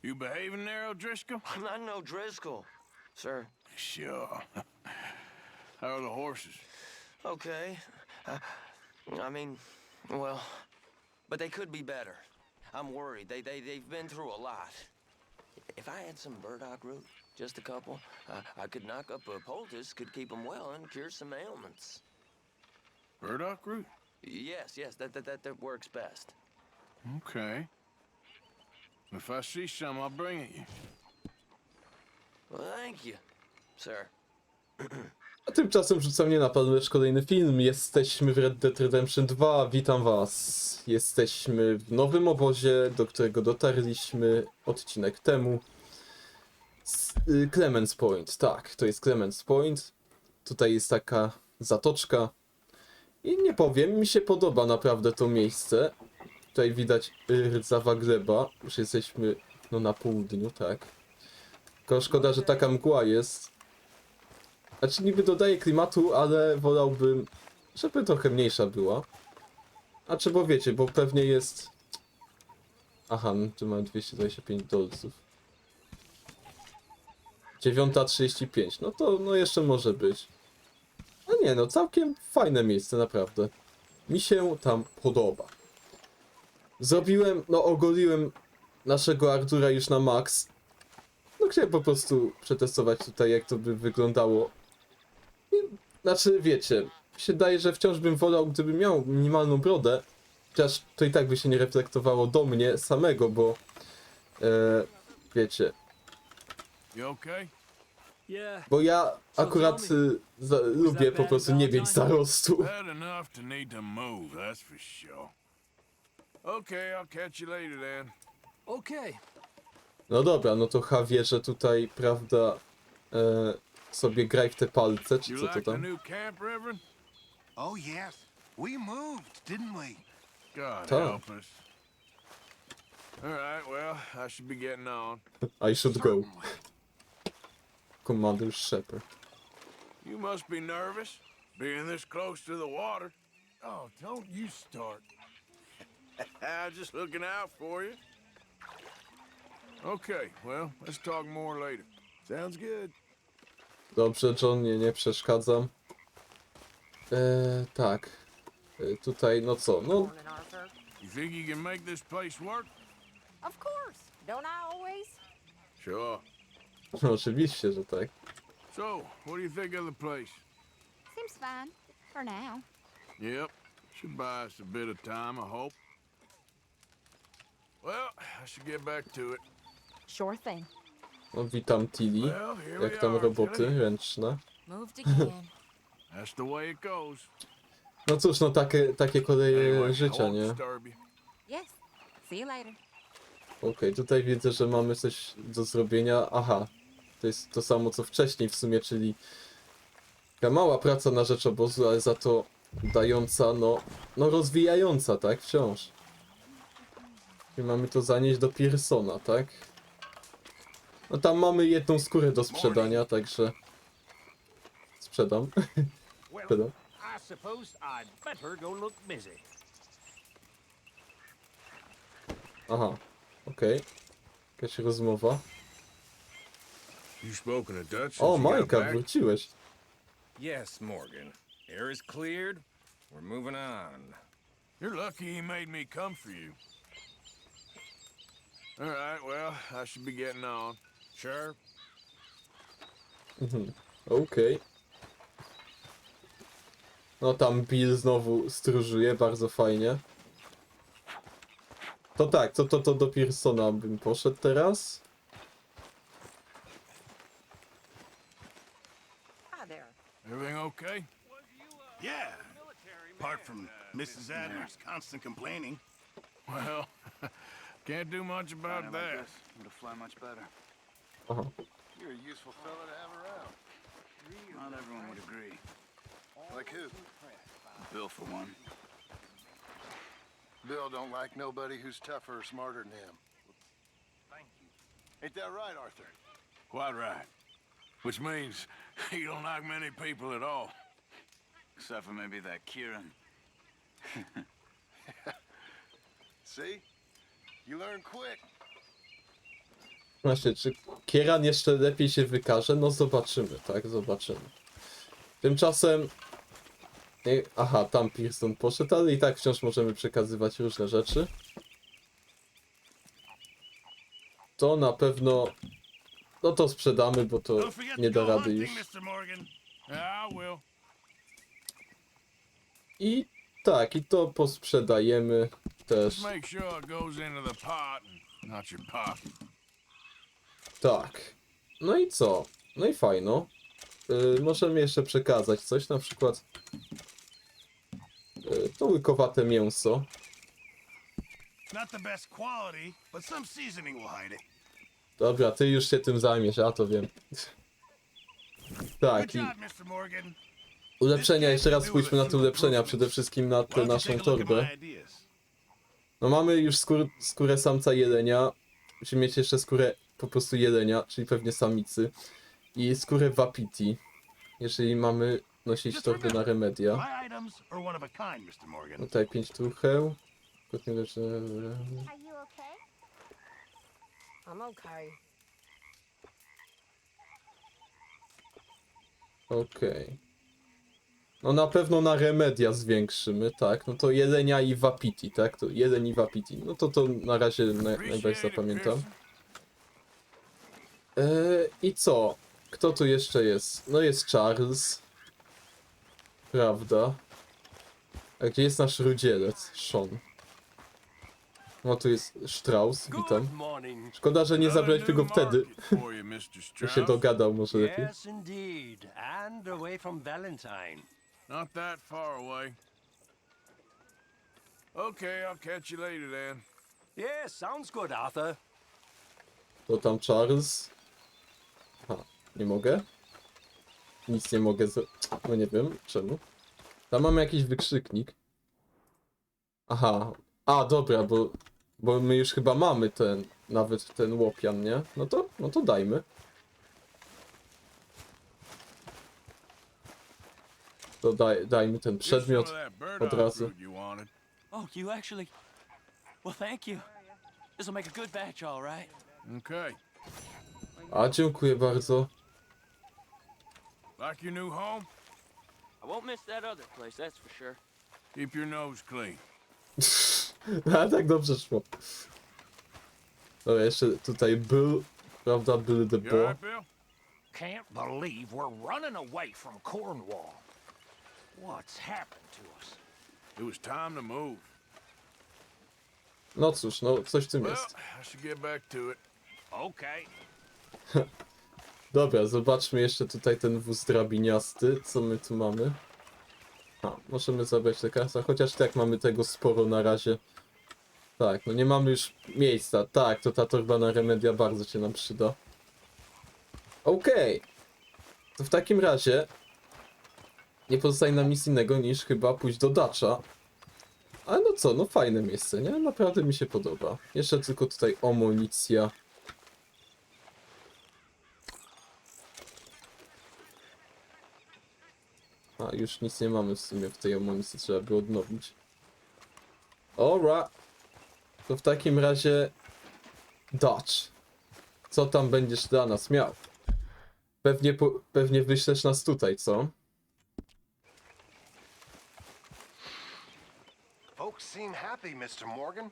You behaving there, O'Driscoll? I'm not no Driscoll, sir. Sure. How are the horses? Okay. I mean, well, but they could be better. I'm worried. They've been through a lot. If I had some burdock root, just a couple, I could knock up a poultice, could keep them well, and cure some ailments. Burdock root? Yes, that works best. Okay. If I see some, I'll bring it you. Well, thank you, sir. A tymczasem rzuca mnie napadł lecz kolejny film. Jesteśmy w Red Dead Redemption 2. Witam was. Jesteśmy w nowym obozie, do którego dotarliśmy odcinek temu. Clemens Point. Tak, to jest Clemens Point. Tutaj jest taka zatoczka. I nie powiem, mi się podoba naprawdę to miejsce. Tutaj widać rdzawa gleba. Już jesteśmy no na południu, tak. Tylko szkoda, że taka mgła jest. Znaczy niby dodaje klimatu, ale wolałbym, żeby trochę mniejsza była. A czy bo wiecie, bo pewnie jest... Aha, no tu mam 225 dolców. 9:35, no to no jeszcze może być. No nie no, całkiem fajne miejsce, naprawdę. Mi się tam podoba. Zrobiłem, no ogoliłem naszego Artura już na max. No chciałem po prostu przetestować tutaj, jak to by wyglądało. Znaczy, wiecie, mi się daje, że wciąż bym wolał, gdybym miał minimalną brodę, chociaż to i tak by się nie reflektowało do mnie samego, bo wiecie, bo ja akurat lubię po prostu nie mieć zarostu. Bad enough to need to move, that's for sure. Okay, I'll catch you later then. Okay. No dobra, no to Javier, że tutaj, prawda, sobie graj w te palce, czy You co to like the tam? new camp, Reverend? Oh, yes. We moved, didn't we? God Tak. help us. All right, well, I should be getting on. I should go. Commander Shepard. You must be nervous, being this close to the water. Oh, don't you start. I'm just looking out for you. Okay, well, let's talk more later. Sounds good. Dobrze, John, nie przeszkadzam. Tak. Tutaj, no co, no... Morning, Arthur. You think you can make this place work? Of course. Don't I always? Sure. No, oczywiście, że tak. So, what do you think of the place? Seems fine. For now. Yep, should buy us a bit of time, I hope. Well, I should get back to it. Sure thing. No, witam Tilly. Well, here we Jak tam are, roboty Tilly. ręczne? Moved again. That's the way it goes. No cóż, no takie koleje Anyway, I życia, won't nie? disturb you. Yes. See you later. Okej, tutaj widzę, że mamy coś do zrobienia. Aha, to jest to samo co wcześniej w sumie, czyli taka mała praca na rzecz obozu, ale za to dająca, no rozwijająca, tak? Wciąż. I mamy to zanieść do Pearsona, tak? No tam mamy jedną skórę do sprzedania, także... Sprzedam. Sprzedam. I suppose I'd better go look busy. Aha, okej. Jakaś rozmowa. You spoken a Dutch since O, you got Majka, back? wróciłeś. Yes, Morgan. Air is cleared. We're moving on. You're lucky he made me come for you. All right, well, I should be getting on. Sure. Okej. No tam Bill znowu stróżuje, bardzo fajnie. To tak, to do Pearsona bym poszedł teraz. Hi there. Everything okay? Yeah. Apart from Mrs. Adler's constant complaining. Well, can't do much about that. Would fly much better. Aha. You're a useful fella to have around. Not everyone would agree. Like who? Bill, for one. Bill don't like nobody who's tougher or smarter than him. Thank you. Ain't that right, Arthur? Quite right. Which means you don't like many people at all. Except for maybe that Kieran. See? You learn quick. Właśnie, czy Kieran jeszcze lepiej się wykaże? No zobaczymy, tak? Zobaczymy. Tymczasem... Aha, tam Pearson poszedł, ale i tak wciąż możemy przekazywać różne rzeczy. To na pewno... No to sprzedamy, bo to Don't forget nie to da go rady hunting, już. Mr. Morgan. I will. I tak, i to posprzedajemy też. Just make sure it goes into the pot and not your pocket. Tak. No i co? No i fajno. Możemy jeszcze przekazać coś, na przykład to łykowate mięso. Not the best quality, but some seasoning will hide it. Dobra, ty już się tym zajmiesz, ja to wiem. Tak, Good i job, Mr. Morgan. ulepszenia, jeszcze raz spójrzmy na te ulepszenia, przede wszystkim na tę naszą torbę. No mamy już skórę samca jelenia, musimy mieć jeszcze skórę po prostu jelenia, czyli pewnie samicy. I skórę wapiti, jeżeli mamy nosić torbę na remedia. My items are one of a kind, Mr. Morgan. No tutaj 5 trucheł. Are you okay? I'm okay. Okej. No na pewno na remedia zwiększymy, tak. No to jelenia i wapiti, tak. To jeleń i wapiti. No to na razie najbardziej zapamiętam. I co? Kto tu jeszcze jest? No jest Charles. Prawda. A gdzie jest nasz rudzielec? Sean. No tu jest Strauss, witam. Good morning. Szkoda, że nie Another zabraliśmy go new wtedy. market for you, Mr. By się Strauss. dogadał może lepiej. Yes, indeed. And away from Valentine. Not that far away. Okay, I'll catch you later then. Yes, sounds good, Arthur. To tam Charles. Aha, nie mogę? Nic nie mogę no nie wiem, czemu. Tam mamy jakiś wykrzyknik. Aha. A, dobra, bo my już chyba mamy nawet ten łopian, nie? No to dajmy. To dajmy ten Here's some przedmiot of that burdock od razu. root you wanted. Oh, you actually... Well, thank you. This'll make a good batch, all right. Okay. A, dziękuję bardzo. Like your new home? I won't miss that other place, that's for sure. Keep your nose clean. A tak dobrze szło. Dobra, jeszcze tutaj był, prawda, był the You boy. alright, Bill? Can't believe we're running away from Cornwall. What's happened to us? It was time to move. No cóż, no coś w tym Well, jest. I should get back to it. Okay. Dobra, zobaczmy jeszcze tutaj ten wóz drabiniasty, co my tu mamy. A, możemy zabrać lekarstwa, chociaż tak mamy tego sporo na razie. Tak, no nie mamy już miejsca. Tak, to ta torba na remedia bardzo się nam przyda. Okej. To w takim razie nie pozostaje nam nic innego niż chyba pójść do Dutcha. Ale no co, no fajne miejsce, nie? Naprawdę mi się podoba. Jeszcze tylko tutaj amunicja. A, już nic nie mamy w sumie w tej amunicji, trzeba by odnowić. Alright. To w takim razie... Dutch. Co tam będziesz dla nas miał? Pewnie wyślesz nas tutaj, co? Folks seem happy, Mr. Morgan.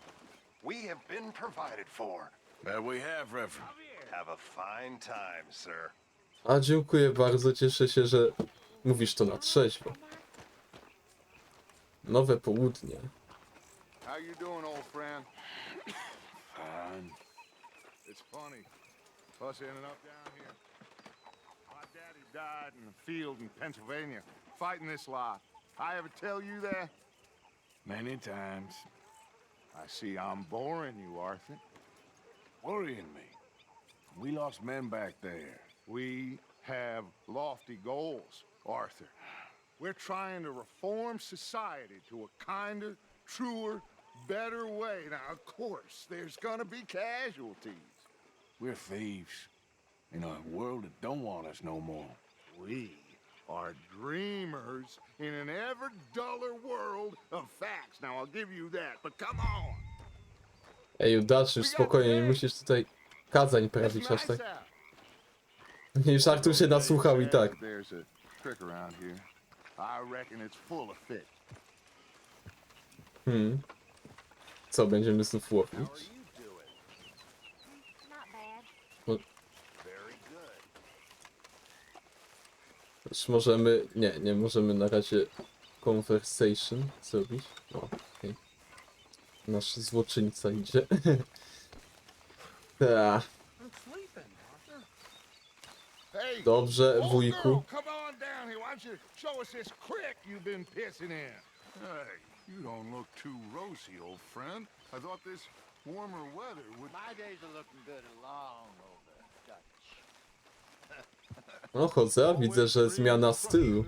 We have been provided for. That we have, Reverend. Have a fine time, sir. A dziękuję bardzo, cieszę się, że mówisz to na trzeźwo. Nowe południe. How you doing, old friend? Fine. It's funny. Us ending up down here. My daddy died in a field in Pennsylvania, fighting this lot. I ever tell you that? Many times. I see I'm boring you, Arthur. Worrying me. We lost men back there. We have lofty goals, Arthur. We're trying to reform society to a kinder, truer, better way. Now, of course, there's gonna be casualties. We're thieves. In a world that don't want us no more. We are dreamers in an ever duller world of facts. Now, I'll give you that, but come on. Ej, Dutch, już spokojnie, nie musisz tutaj kazań prawić aż tak. Już Artur się nasłuchał i tak. There's a trick around here. I reckon it's full of fish. Co, będziemy znów łowić? Not bad. Już możemy... Nie możemy na razie conversation zrobić. O, okej. Nasz złoczyńca idzie. Ta. Hey, Dobrze, old wujku. girl, come on down here. Why don't you show us this creek you've been pissing in? Hey, you don't look too rosy, old friend. I thought this warmer weather would... My days are looking good along over Dutch. O, Jose, widzę, że zmiana stylu.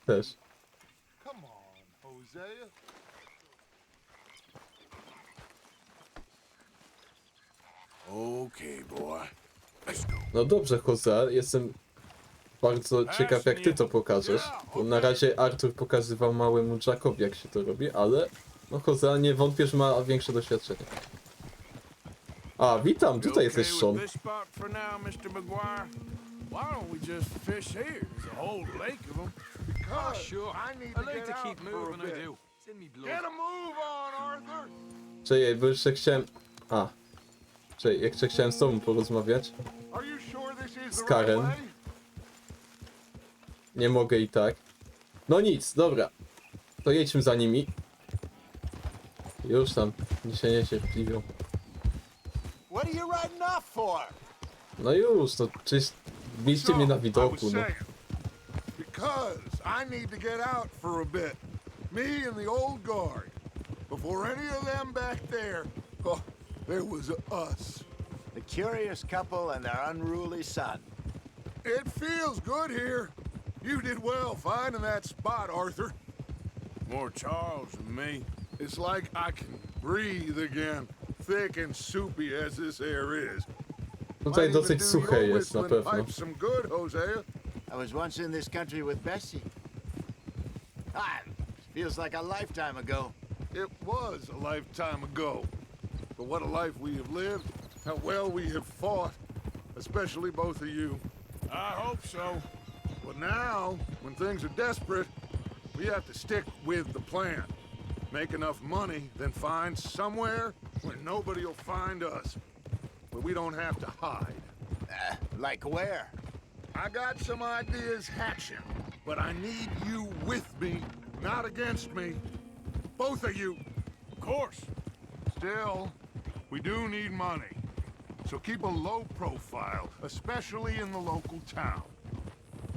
Też. Come on, Hosea. Okay, boy. Let's go. No dobrze, Jose, jestem bardzo ciekaw, jak ty to pokażesz. Bo na razie Artur pokazywał małemu Jackowi, jak się to robi, ale no Jose, nie wątpię, że ma większe doświadczenie. A, witam, tutaj jesteś, Sean. This spot for now, Mr. McGuire? Why don't we just fish here? There's a whole lake of them. Because I need to get out for a bit. It's in me blood. Get a move on, Arthur. Czekaj, bo jeszcze chciałem... A. Czekaj, jeszcze chciałem z tobą porozmawiać. Are you sure this is Z the Karen. right way? Nie mogę i tak. No nic, dobra. To jedźmy za nimi. Już tam, nie się niecierpliwią. What are you riding off for? No już, no czyś... Widzicie mnie na widoku, no. Because I need to get out for a bit. Me and the old guard. Before any of them back there, oh, there was us. The curious couple and their unruly son. It feels good here. You did well finding that spot, Arthur. More Charles than me. It's like I can breathe again, thick and soupy as this air is. Tutaj dosyć suche jest na pewno. Pipe some good, Hosea. I was once in this country with Bessie. Feels like a lifetime ago. It was a lifetime ago. But what a life we have lived, how well we have fought, especially both of you. I hope so. But now, when things are desperate, we have to stick with the plan. Make enough money, then find somewhere where nobody will find us. Where we don't have to hide. Like where? I got some ideas hatching, but I need you with me, not against me. Both of you. Of course. Still, we do need money. So keep a low profile, especially in the local town.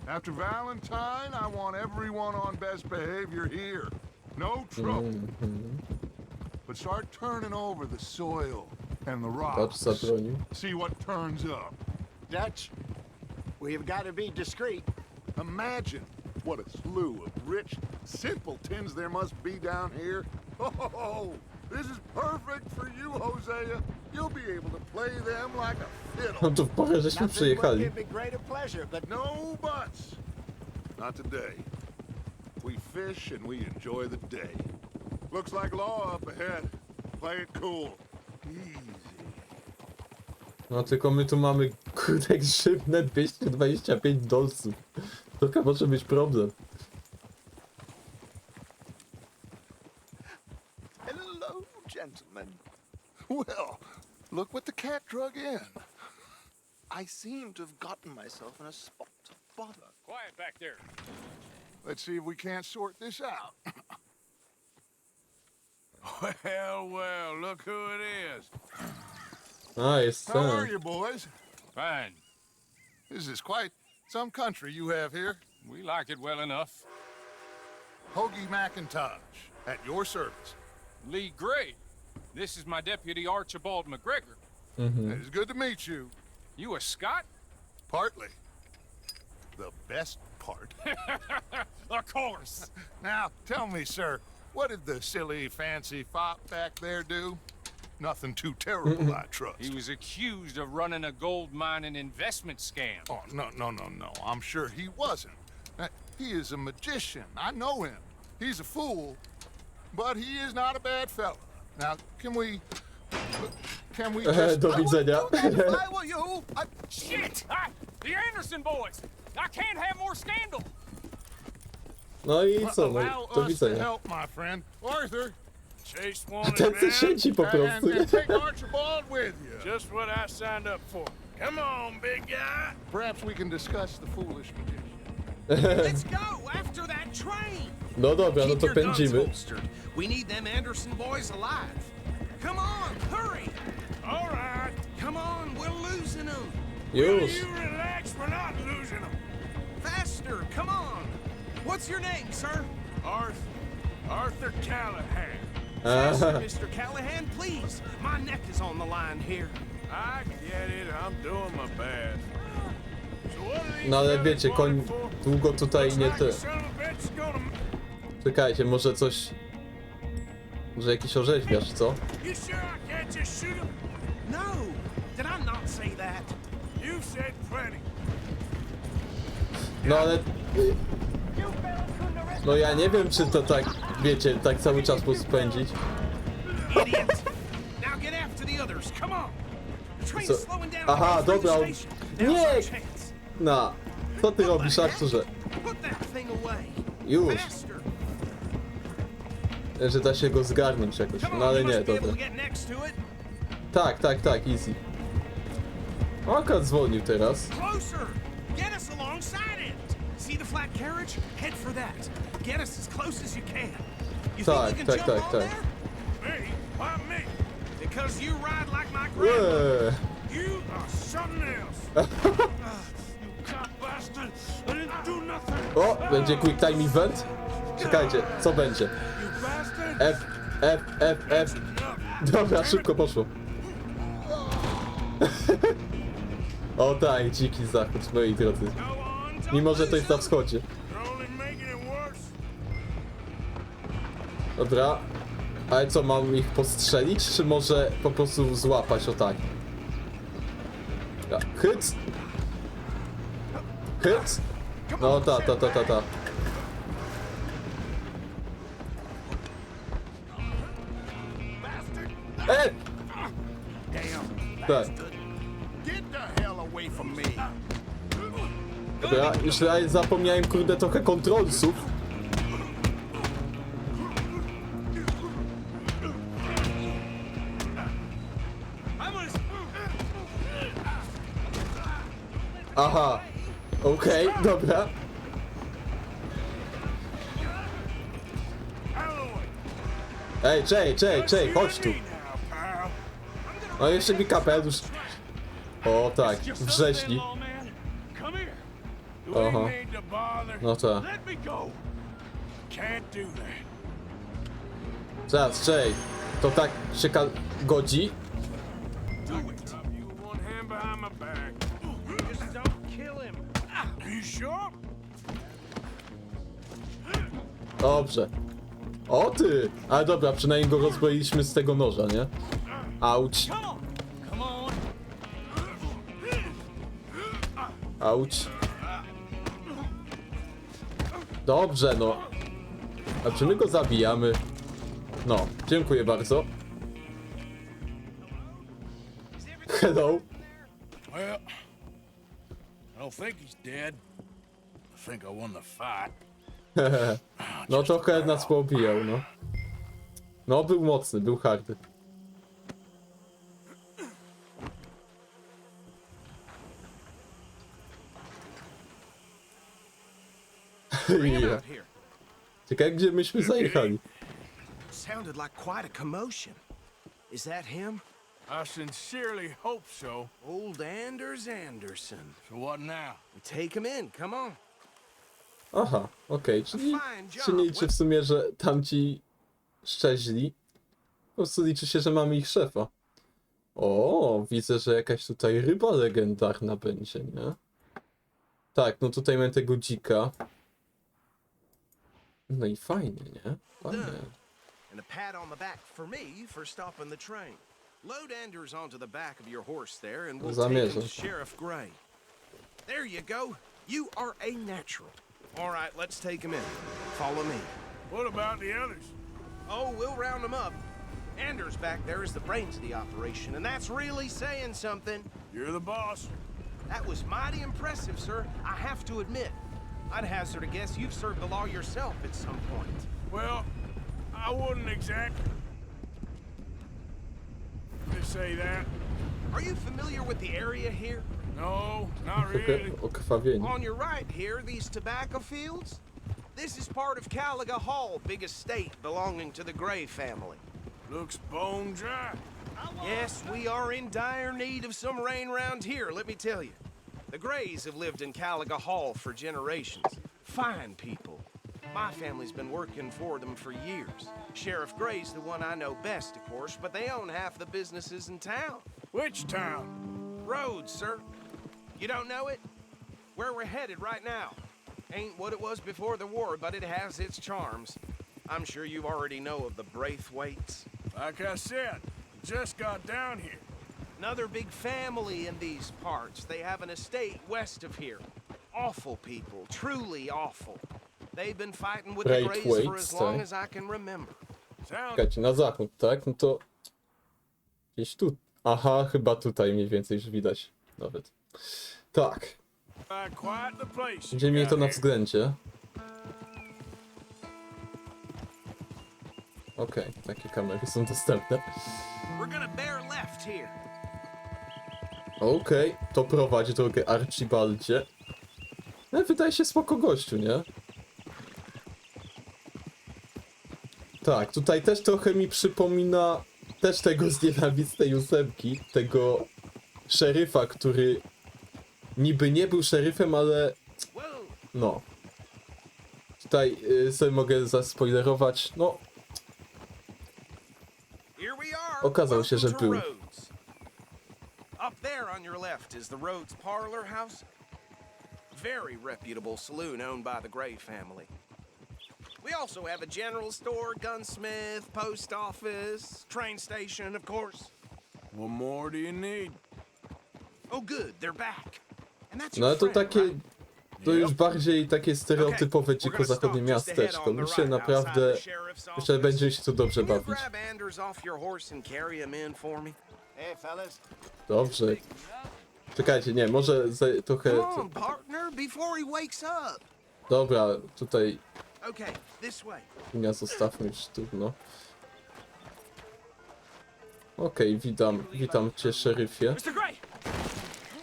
After Valentine, I want everyone on best behavior here. No trouble. But start turning over the soil and the rocks. See what turns up. Dutch, we've got to be discreet. Imagine what a slew of rich simpletons there must be down here. Oh, this is perfect for you, Hosea. You'll be able to play them like a fiddle. No to w porę żeśmy przyjechali. Give me greater pleasure, but No buts. Not today. We fish and we enjoy the day. Looks like law up ahead. Play it cool. Easy. No tylko my tu mamy, kurde, grzywne $225. To może być problem. hello, gentlemen. Well, look what the cat drug in. I seem to have gotten myself in a spot of bother. Quiet back there. Let's see if we can't sort this out. Well, well, look who it is. A, jest How are ten. you, boys? Fine. This is quite some country you have here. We like it well enough. Hoagie McIntosh, at your service. Lee Gray. This is my deputy Archibald McGregor. It's good to meet you. You a Scot? Partly. The best part. Of course. Now, tell me, sir, what did the silly, fancy fop back there do? Nothing too terrible, I trust. He was accused of running a gold mining investment scam. Oh, no. I'm sure he wasn't. He is a magician. I know him. He's a fool, but he is not a bad fellow. Now, can we Can we just... Do widzenia. If I were you, Shit! The Anderson boys! I can't have more scandal! No i co, no, Allow do us to widzenia. help, my friend. Arthur, Chase wanted Ten se man. siedzi po prostu. and take Archibald with you. Just what I signed up for. Come on, big guy. Perhaps we can discuss the foolish magician. Let's go after that train. No dobra, no Keep to your guns pędzimy. holstered. We need them Anderson boys alive. Come on, hurry. All right. Come on, we're losing them. Już. You relax, we're not losing them. Faster, come on. What's your name, sir? Arthur Callahan. Faster, Aha. Mr. Callahan, please. My neck is on the line here. I get it, I'm doing my best. So what are these No ale fellas wiecie, koń wanted for? długo tutaj Looks nie like te... the son of a bitch is gonna... Czekajcie, może coś... Może jakiś orzeźwiarz, co? You sure I can't just shoot him? No, did I not say that? You said plenty. No ale... No ja nie wiem, czy to tak, wiecie, tak cały czas spędzić. Idiot. Now get after the others, come on. The train Co? is slowing down Aha, halfway through dobra. the station. Now's Nie! our chance. No, co ty robisz, Arturze? Put that thing away. Już, Faster. że da się go zgarnąć jakoś, Come no on, ale you nie, must be able dobra. to get next to it. Tak, easy. O, akurat zwolnił teraz. Closer. Get us alongside it. See the flat carriage? Head for that. Get us as close as you can. You think Tak, we can tak, jump tak, on tak. there? Me? Why me? Because you ride like my grandmother. Eee. You are something else. You cop bastard. I didn't do nothing. O, będzie quick time event? Czekajcie, co będzie? You bastard. F. Dobra, szybko poszło. O tak, dziki zachód, moi drodzy. Go on, don't Mimo, że to lose jest na them. wschodzie. You're only making it worse. Dobra. Ale co, mam ich postrzelić, czy może po prostu złapać, o tak? Ja, hyc! Hyc! No ta. Tak. Get the hell away from me. Dobra, już ja zapomniałem, kurde, trochę kontrolsów. Aha. Okej, dobra. Ej, czej, chodź tu. No jeszcze mi kapelusz. O tak, wrześni. Aha. No to. Can't do that. Zaraz, czej. To tak się godzi? You one hand behind my back. Just don't kill him. Are you sure? Dobrze. O ty! Ale dobra, przynajmniej go rozbroiliśmy z tego noża, nie? Auć. Auć. Dobrze, no. A czy my go zabijamy? No, dziękuję bardzo. Hello. Well, I don't think he's dead. I think I won the fight. No trochę nas poobijał, no. No, był mocny, był hardy. Ja. Ciekawe, gdzie myśmy zajechali. Sounded like quite a commotion. Is that him? I sincerely hope so. Old Anders Anderson. So what now? Take him in, come on. Aha, okej, czyli się nie liczy w sumie, że tamci szczeźli. Po prostu liczy się, że mamy ich szefa. O, widzę, że jakaś tutaj ryba legendarna będzie, nie? Tak, no tutaj mamy tego dzika. No i fajnie, nie? Fajnie. And a pat on the back for me for stopping the train. Load Anders onto the back of your horse there and we'll take him to Sheriff Gray. There you go. You are a natural. All right, let's take him in. Follow me. What about the others? Oh, we'll round them up. Anders back there is the brains of the operation, and that's really saying something. You're the boss. That was mighty impressive, sir. I have to admit. I'd hazard a guess you've served the law yourself at some point. Well, I wouldn't exactly say that. Are you familiar with the area here? No, not really. Okrwawienie. On your right here, these tobacco fields? This is part of Caliga Hall, big estate belonging to the Gray family. Looks bone dry. Yes, we are in dire need of some rain round here, let me tell you. The Grays have lived in Caliga Hall for generations. Fine people. My family's been working for them for years. Sheriff Gray's the one I know best, of course, but they own half the businesses in town. Which town? Rhodes, sir. You don't know it? Where we're headed right now. Ain't what it was before the war, but it has its charms. I'm sure you already know of the Braithwaites. Like I said, just got down here. Another big family in these parts. They have an estate west of here. Awful people, truly awful. They've been fighting with the Grays for as long as I can remember. Czekajcie, na zachód, tak? No to... Gdzieś tu... Aha, chyba tutaj mniej więcej już widać nawet. Tak. Będziemy mieli to na względzie. Okej, takie kamery są dostępne. Okej, to prowadzi drogę Archibaldzie. No, wydaje się spoko gościu, nie? Tak, tutaj też trochę mi przypomina też tego z nienawistnej ósemki, tego szeryfa, który niby nie był szeryfem, ale no. Tutaj sobie mogę zaspoilerować, no. Okazał się, że był. Up there on your left is the Rhodes Parlor House. Very reputable saloon owned by the Gray family. We also have a general store, gunsmith, post office, train station, of course. What more do you need? Oh good, they're back. And that's No ale to your friend, takie, right? to już bardziej takie stereotypowe dziko-zachodnie miasteczko. Mi się naprawdę, myślę, będzie się tu dobrze bawić. Dobrze. Czekajcie, nie, może trochę... Dobra, tutaj... Mnie zostawmy już trudno. Okej, witam cię, szeryfie.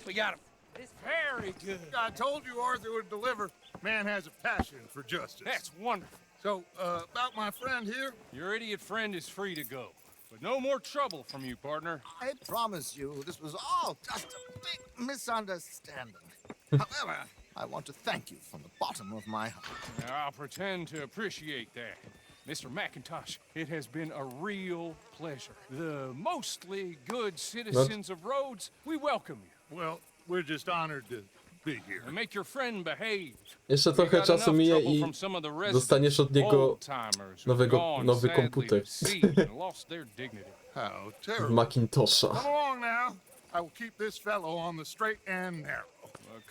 We got him. It's very good. I told you Arthur would deliver. Man has a passion for justice. That's wonderful. So, about my friend here? Your idiot friend is free to go. But no more trouble from you, partner. I promise you, this was all just a big misunderstanding. However, I want to thank you from the bottom of my heart. Now, I'll pretend to appreciate that. Mr. McIntosh, it has been a real pleasure. The mostly good citizens of Rhodes, we welcome you. Well, we're just honored to be here. And make your friend behave. Jeszcze trochę czasu minie i dostaniesz od niego nowy komputer. W Macintosha. Come along now. I will keep this fellow on the straight and narrow.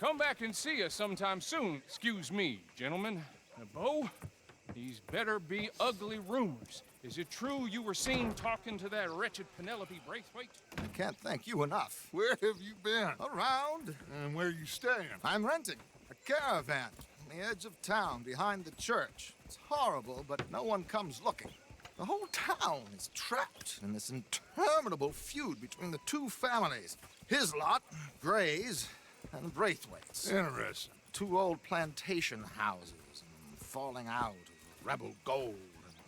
Come back and see us sometime soon. Excuse me, gentlemen. Bo, these better be ugly rumors. Is it true you were seen talking to that wretched Penelope Braithwaite? I can't thank you enough. Where have you been? Around. And where are you staying? I'm renting a caravan on the edge of town behind the church. It's horrible, but no one comes looking. The whole town is trapped in this interminable feud between the two families. His lot, Gray's, and Braithwaite's. Interesting. Two old plantation houses and falling out of rebel gold.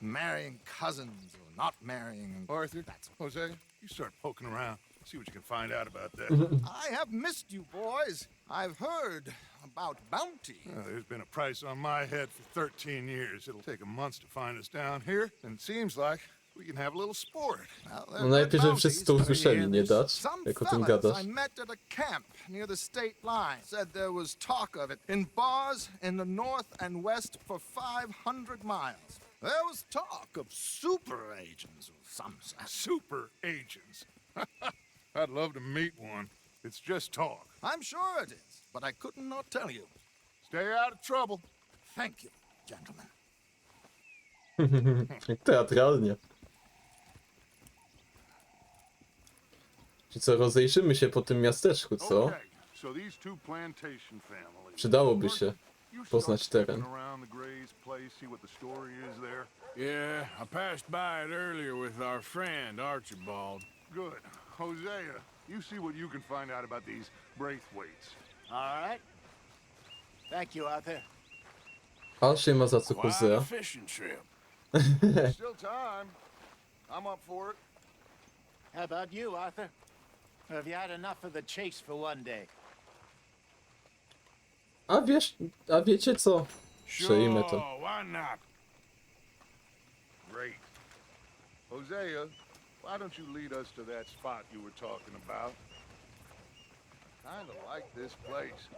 Marrying cousins or not marrying. Arthur, Jose, you start poking around. See what you can find out about that. I have missed you, boys. I've heard about bounty. There's been a price on my head for 13 years. It'll take a month to find us down here, and it seems like we can have a little sport. No najlepiej, żeby wszyscy to usłyszeli, nie dać, jak o tym gadasz. I met at a camp near the state line. Said there was talk of it in bars in the north and west for 500 miles. There was talk of super agents of some sort. Super agents? I'd love to meet one. It's just talk. I'm sure it is, but I couldn't not tell you. Stay out of trouble. Thank you, gentlemen. Teatralnie. Czy co, rozejrzymy się po tym miasteczku, co? Okay, so these two plantation families. Przydałoby się You poznać start teren. snooping around the Gray's place, see what the story is there. Yeah, I passed by it earlier with our friend, Archibald. Good. Hosea, you see what you can find out about these Braithwaites. All right. Thank you, Arthur. A się ma za co Quite a Hosea. fishing trip. Still time. I'm up for it. How about you, Arthur? Or have you had enough of the chase for one day? A wiecie co? Przejmę to. Sure, why not? Great. Hosea, why don't you lead us to that spot you were talking about? Kinda like this place.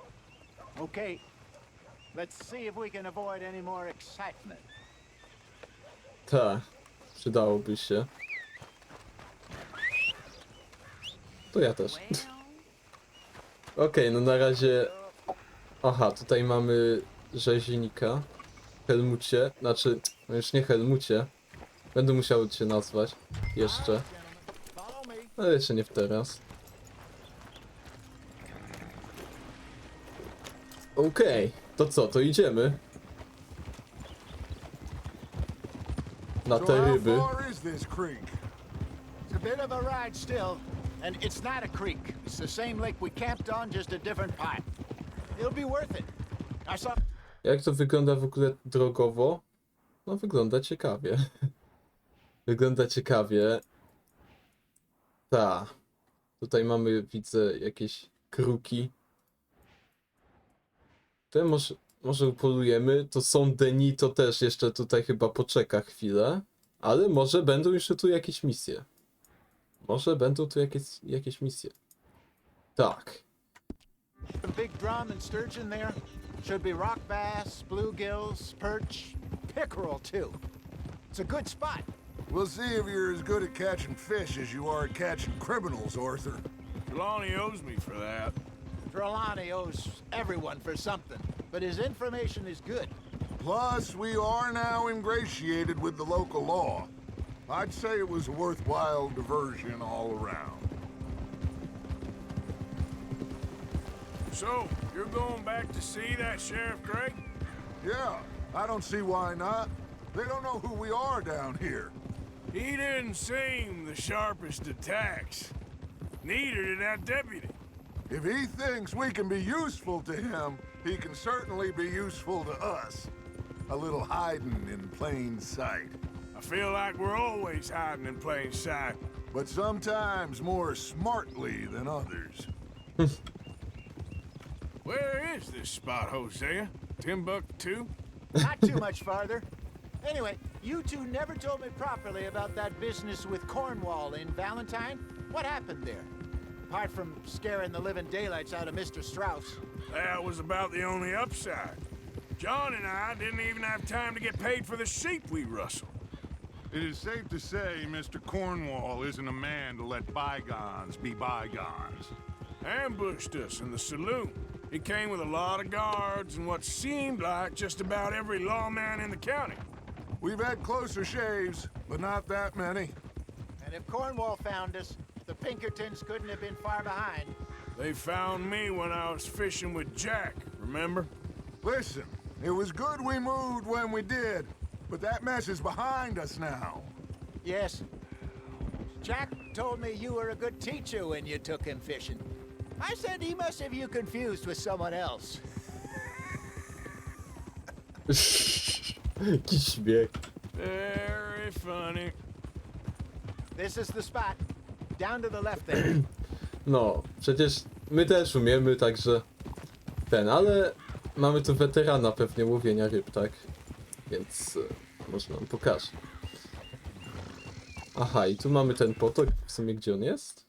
Okay. Let's see if we can avoid any more excitement. Tak, przydałoby się. To ja też. Okej, no na razie... Aha, tutaj mamy rzeźnika. Helmucie, znaczy, no już nie Helmucie. Będę musiał cię nazwać. Jeszcze. Ale jeszcze nie w teraz. Okej, to co, to idziemy. Na te ryby. How far is this creek? It's a bit of a ride still, and it's not a creek. It's the same lake we camped on, just a different pipe. It'll be worth it. I saw... Jak to wygląda w ogóle drogowo? No wygląda ciekawie. Wygląda ciekawie. Ta. Tutaj mamy, widzę, jakieś kruki. Te może upolujemy. To są deni, to też jeszcze tutaj chyba poczeka chwilę. Ale może będą jeszcze tu jakieś misje. Może będą tu jakieś misje. Tak. Big drum and sturgeon there. Should be rock bass, bluegills, perch, pickerel too. It's a good spot. We'll see if you're as good at catching fish as you are at catching criminals, Arthur. Trelawney owes me for that. Trelawney owes everyone for something, but his information is good. Plus, we are now ingratiated with the local law. I'd say it was a worthwhile diversion all around. So, you're going back to see that Sheriff Gray? Yeah, I don't see why not. They don't know who we are down here. He didn't seem the sharpest of tacks. Neither did that deputy. If he thinks we can be useful to him, he can certainly be useful to us. A little hiding in plain sight. I feel like we're always hiding in plain sight. But sometimes more smartly than others. Where is this spot, Hosea? Timbuktu? Not too much farther. Anyway, you two never told me properly about that business with Cornwall in Valentine. What happened there? Apart from scaring the living daylights out of Mr. Strauss. That was about the only upside. John and I didn't even have time to get paid for the sheep we rustled. It is safe to say Mr. Cornwall isn't a man to let bygones be bygones. Ambushed us in the saloon. He came with a lot of guards and what seemed like just about every lawman in the county. We've had closer shaves, but not that many. And if Cornwall found us, the Pinkertons couldn't have been far behind. They found me when I was fishing with Jack, remember? Listen, it was good we moved when we did, but that mess is behind us now. Yes. Jack told me you were a good teacher when you took him fishing. I said he must have you confused with someone else. Jaki śmiech. Very funny. This is the spot. Down to the left there. No, przecież my też umiemy, także ale mamy tu weterana pewnie łowienia ryb, tak? Więc może nam pokaże. Aha, i tu mamy ten potok, w sumie gdzie on jest?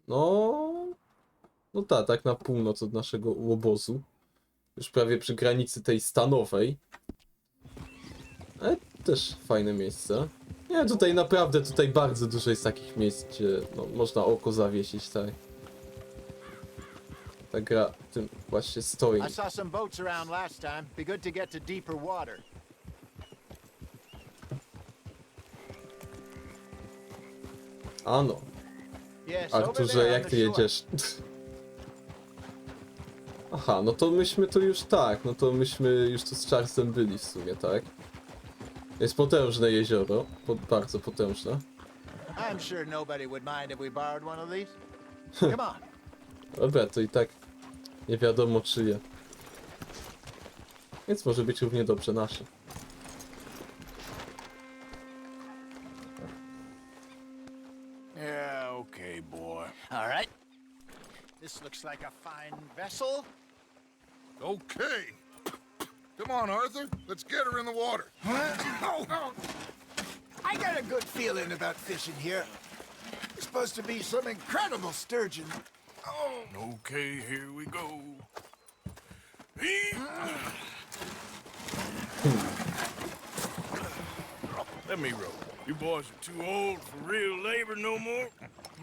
No tak na północ od naszego obozu. Już prawie przy granicy tej stanowej. Ale też fajne miejsce. Nie, tutaj naprawdę, bardzo dużo jest takich miejsc, gdzie można oko zawiesić, tak. Ta gra tym właśnie stoi. I saw some boats around last time. Be good to get to deeper water. Ano. Yes, over Arturze, there on jak the ty shore. jedziesz? Aha, no to myśmy tu już tak, no to myśmy już tu z Charlesem byli w sumie, tak? Jest potężne jezioro, bardzo potężne. I'm sure nobody would mind if we borrowed one of these. Come on. Dobra, to i tak nie wiadomo czyje. Więc może być równie dobrze nasze. Yeah, okay, boy. All right. This looks like a fine vessel. Okay. Come on, Arthur. Let's get her in the water. I got a good feeling about fishing here. It's supposed to be some incredible sturgeon. Okay, here we go. Let me row. You boys are too old for real labor no more.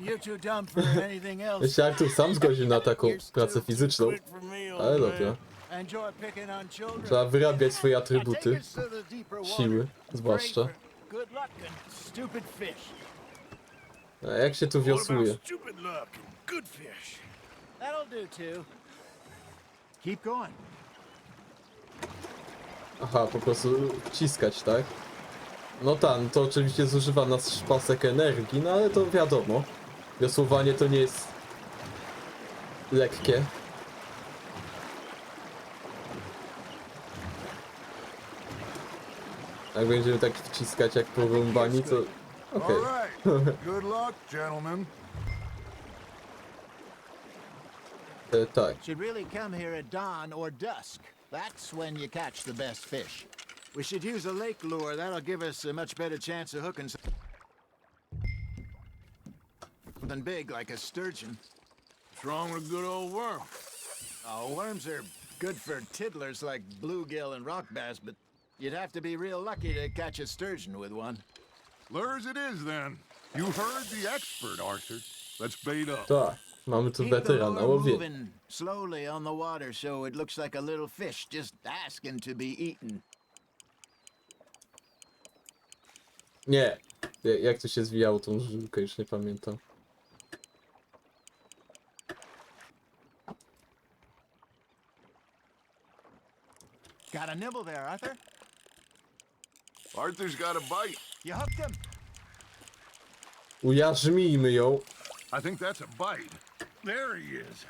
You're too dumb for anything else. Ja się Artur sam zgodził na taką pracę fizyczną, Quick for me, old ale man. dobra. Enjoy picking on children. Trzeba wyrabiać swoje Now atrybuty, take us to the deeper water. siły zwłaszcza. Pray for good luck and stupid fish. A jak się tu What about wiosłuje? stupid luck and good fish? That'll do too. Keep going. Aha, po prostu wciskać, tak? No tak, no to oczywiście zużywa nasz pasek energii, no ale to wiadomo. Wiosłowanie to nie jest lekkie. Jak będziemy tak wciskać jak porąbani, to... Okej. All right. Good luck, gentlemen. Tak. Should really come here at dawn or dusk. That's when you catch the best fish. We should use a lake lure. That'll give us a much better chance of hooking something big like a sturgeon. What's wrong with a good old worm? Oh, worms are good for tiddlers like bluegill and rock bass, but you'd have to be real lucky to catch a sturgeon with one. Lures it is, then. You heard the expert, Arthur. Let's bait up. Tak. Mamy tu Keep the weterana lure łowienia. moving slowly on the water so it looks like a little fish just asking to be eaten. Nie. Jak to się zwijało tą żyłkę, już nie pamiętam. Got a nibble there, Arthur? Arthur's got a bite. You hooked him? Ujarzmijmy ją. I think that's a bite. There he is.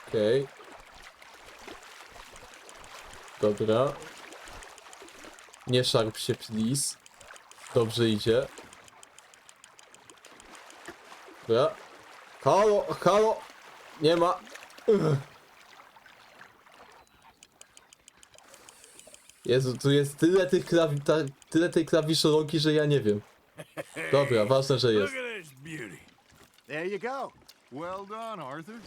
Okej. Dobra. Nie szarp się, please. Dobrze idzie. Dobra. Halo, halo! Nie ma. Jezu, tu jest tyle tych tyle tej klawiszologii, że ja nie wiem. Dobra, ważne, że Look jest. at this beauty. There you go. Well done, Arthur.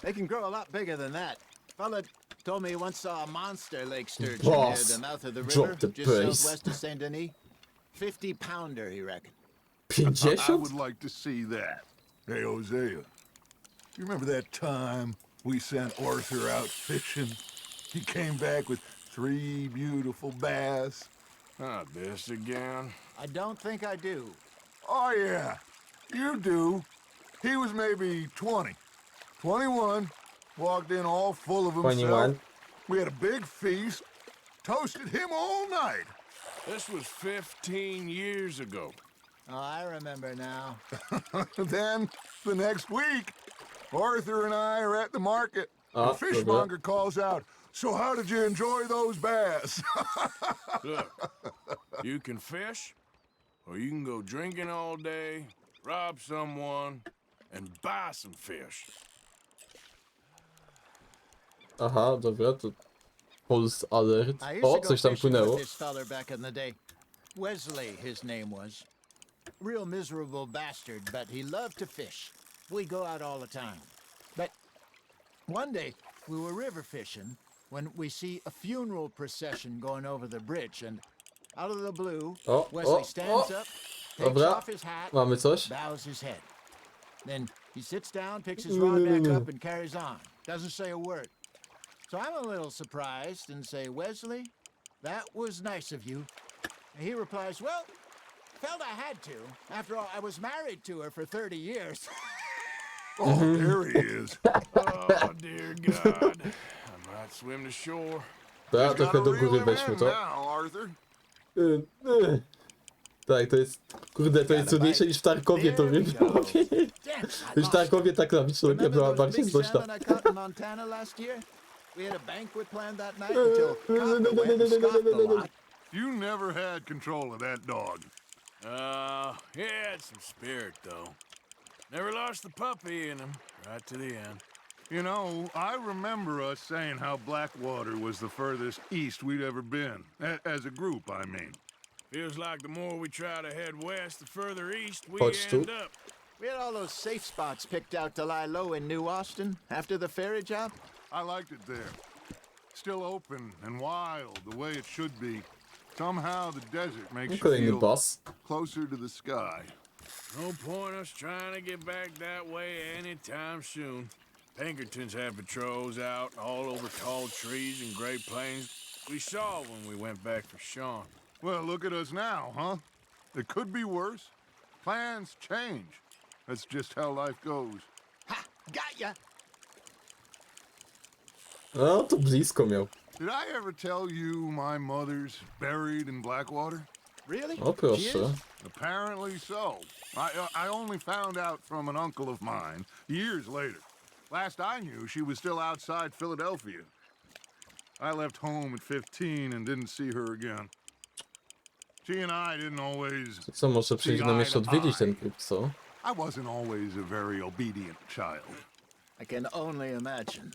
They can grow a lot bigger than that. Fella told me he once saw a monster lake sturgeon Boss, near the mouth of the drop river, the just bass. southwest of Saint Denis. 50-pounder, he reckoned. I 50? would like to see that. Hey, Hosea, you remember that time we sent Arthur out fishing? He came back with 3 beautiful bass. Ah, this again. I don't think I do. Oh, yeah, you do. He was maybe 20, 21, walked in all full of himself. 21. We had a big feast, toasted him all night. This was 15 years ago. Oh, I remember now. Then, the next week, Arthur and I are at the market. Ah, The fishmonger calls out, "So how did you enjoy those bass?" Look, you can fish, or you can go drinking all day, rob someone, and buy some fish. Aha, dobra, to Pulse Alert. I used O, to go coś tam fishing płynęło. with this feller back in the day. Wesley, his name was. Real miserable bastard, but he loved to fish. We go out all the time. But one day, we were river fishing when we see a funeral procession going over the bridge, and out of the blue, O, Wesley o, stands o. up, takes Dobra, off his hat, mamy coś. bows his head. Then he sits down, picks his rod back up, and carries on. Doesn't say a word. So I'm a little surprised and say, Wesley, that was nice of you. And he replies, well, felt I had to. After all, I was married to her for 30 years. Oh, there he is. Oh, dear God. I might swim to shore. Da, He's got trochę a do real góry him weźmy in to. now, Arthur. Tak, to jest... Kurde, to jest trudniejsze niż w Tarkowie to rybowie. Już w Tarkowie ta klawiszologia była bardziej znośna. You never had control of that dog. He had some spirit, though. Never lost the puppy in him, right to the end. You know, I remember us saying how Blackwater was the furthest east we'd ever been. As a group, I mean. Feels like the more we try to head west, the further east we Chodź tu. end up. We had all those safe spots picked out to lie low in New Austin after the ferry job. I liked it there. Still open and wild, the way it should be. Somehow the desert makes you Kolejny feel boss. closer to the sky. No point us trying to get back that way anytime soon. Pinkertons had patrols out all over tall trees and Great Plains. We saw when we went back for Sean. Well, look at us now, huh? It could be worse. Plans change. That's just how life goes. Ha! Got ya! No, to blisko miał. Did I ever tell you my mother's buried in Blackwater? Really? O proszę. Apparently so. I only found out from an uncle of mine years later. Last I knew, she was still outside Philadelphia. I left home at 15 and didn't see her again. She and I didn't always... Co, może przyjść nam jeszcze odwiedzić ten klub, co? I wasn't always a very obedient child. I can only imagine.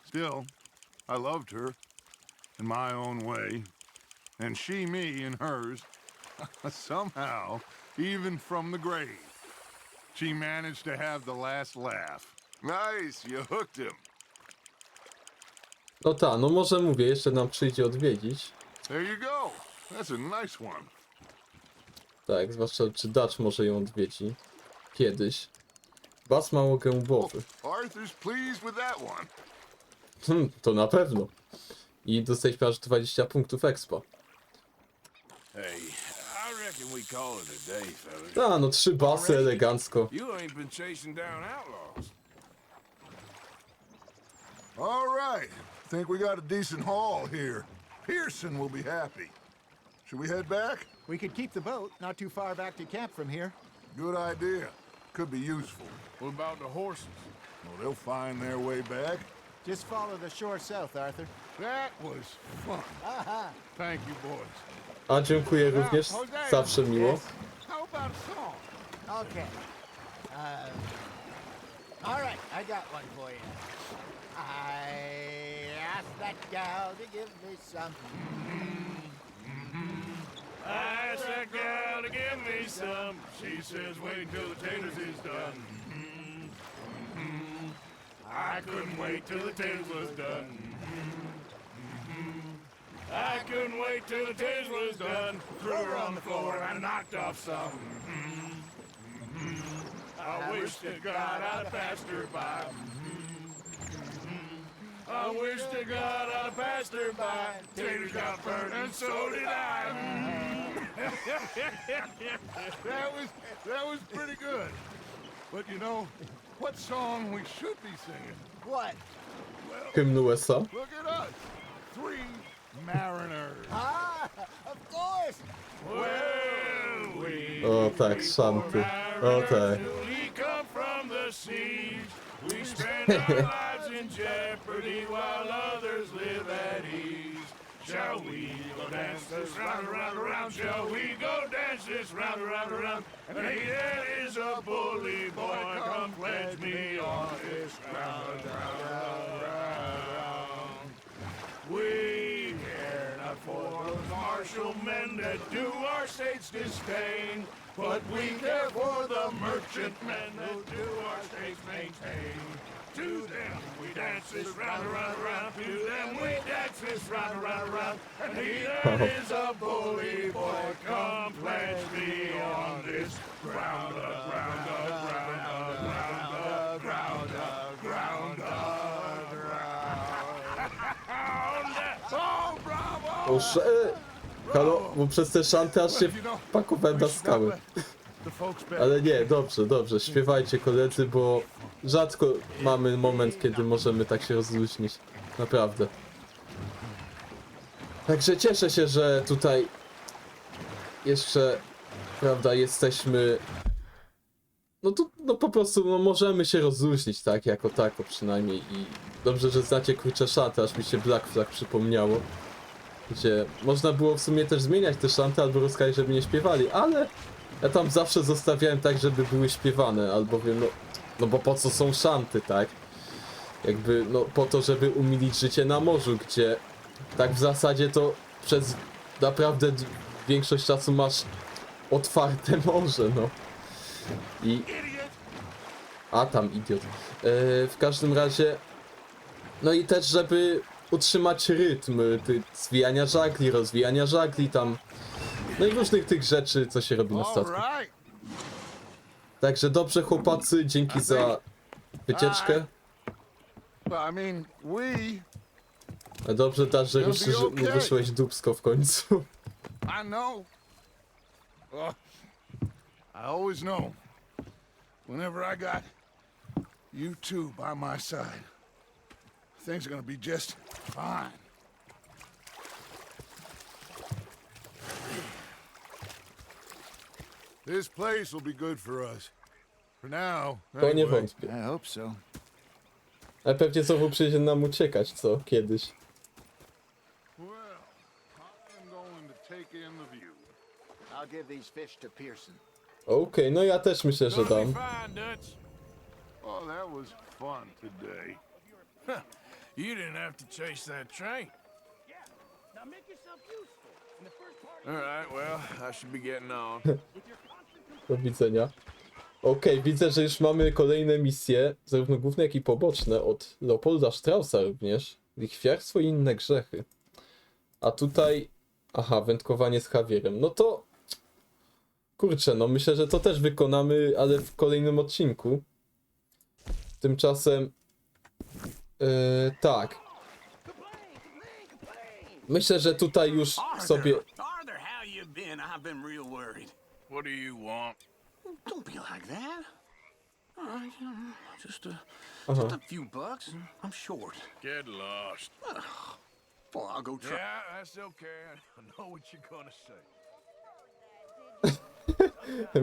Still, I loved her in my own way, and she me in hers. Somehow, even from the grave, she managed to have the last laugh. Nice, you hooked him. No ta, no może mówię, jeszcze nam przyjdzie odwiedzić. There you go. That's a nice one. Tak, zwłaszcza czy Dutch może ją odwiedzi. Kiedyś. Bas mało gębowy. Arthur's pleased with that one. To na pewno. I dostaliśmy aż 20 punktów expa. Hey, I reckon we call it a day, fellas. A, no 3 basy elegancko. You ain't been chasing down outlaws. All right. Think we got a decent haul here. Pearson will be happy. Should we head back? We could keep the boat not too far back to camp from here. Good idea. Could be useful. What about the horses? Well, they'll find their way back. Just follow the shore south, Arthur. That was fun. Thank you, boys. A dziękuję również. Zawsze miło. How about a song? Okay. All right, I got one for you. I asked that gal to give me some. I asked that gal to give me some. She says wait till the taters is done. I couldn't wait till the taters was done. I couldn't wait till the taters was done. Threw her on the floor and I knocked off some. I wish to God I'd passed her by. I wish to God I'd passed her by. Taters got burned and so did I. That was pretty good. But you know, what song we should be singing? What? Hymn USA. Look at us. 3 mariners. Of course. Well, we O tak, szanty. O tak. we come from the seas. We spend our lives in jeopardy while others live at ease. Shall we go dance this round, around, around? Shall we go dance this round, around, around? And he that is a bully boy, come pledge me on this round, round, round. We care not for the martial men that do our state's disdain, but we care for the merchantmen that do our state's maintain. To them we dance this round, around, around. To them we dance this round, around, around. And he that is a bully boy, come pledge me on this ground up, ground up, ground up, ground up, ground up, ground up, ground up. Boże! Halo, bo przez te szanty aż się pakowałem na skały. Ale nie, dobrze, dobrze, śpiewajcie koledzy, bo rzadko mamy moment, kiedy możemy tak się rozluźnić. Naprawdę. Także cieszę się, że tutaj jeszcze, prawda, jesteśmy... No tu, no po prostu, no możemy się rozluźnić, tak, jako tako przynajmniej i dobrze, że znacie Kurcze Szanty, aż mi się Black Flag przypomniało. Gdzie można było w sumie też zmieniać te szanty albo rozkazać, żeby nie śpiewali, ale ja tam zawsze zostawiałem tak, żeby były śpiewane, albowiem no bo po co są szanty, tak? Jakby, no po to, żeby umilić życie na morzu, gdzie tak w zasadzie to przez naprawdę większość czasu masz otwarte morze, no. I... A tam idiot. W każdym razie... No i też, żeby utrzymać rytm zwijania żagli, rozwijania żagli tam. No i różnych tych rzeczy, co się robi na statku. Także dobrze chłopacy, dzięki za wycieczkę. A dobrze też, że ruszyłeś dupsko w końcu. I know. Well, I always know. Whenever I got you two by my side, things are gonna be just fine. This place will be good for us. For now, To nie anyway. wątpię. I hope so. Ale pewnie znowu przyjdzie nam uciekać, co? Kiedyś. Well, I'm going to take in the view. I'll give these fish to Pearson. Okej, no ja też myślę, że dam. Oh, that was fun today. You didn't have to chase that train. All right, well, I should be getting on. Do widzenia. Okej, widzę, że już mamy kolejne misje, zarówno główne, jak i poboczne, od Leopolda Straussa również. Lichwiarstwo i inne grzechy. A tutaj... Aha, wędkowanie z Javierem. No to... Kurczę, no myślę, że to też wykonamy, ale w kolejnym odcinku. Tymczasem... tak. Myślę, że tutaj już sobie... Arthur, how you been? I've been real worried. What do you want? Don't be like that. All right, just a few bucks. I'm short. Get lost. Well, I'll go try. Yeah, that's okay. I know what you're gonna say.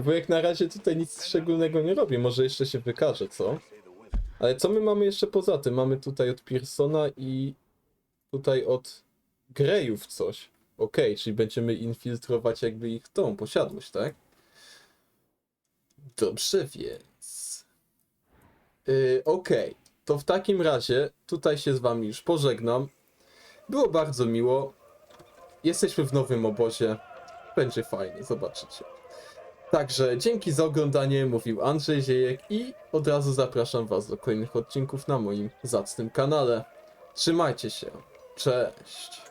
Bo jak na razie tutaj nic szczególnego nie robi, może jeszcze się wykaże, co? Ale co my mamy jeszcze poza tym? Mamy tutaj od Pearsona i tutaj od Greyów coś. Okej, czyli będziemy infiltrować jakby ich tą posiadłość, tak? Dobrze więc. Okej, to w takim razie tutaj się z wami już pożegnam. Było bardzo miło. Jesteśmy w nowym obozie. Będzie fajnie, zobaczycie. Także dzięki za oglądanie, mówił Andrzej Ziejek i od razu zapraszam was do kolejnych odcinków na moim zacnym kanale. Trzymajcie się. Cześć.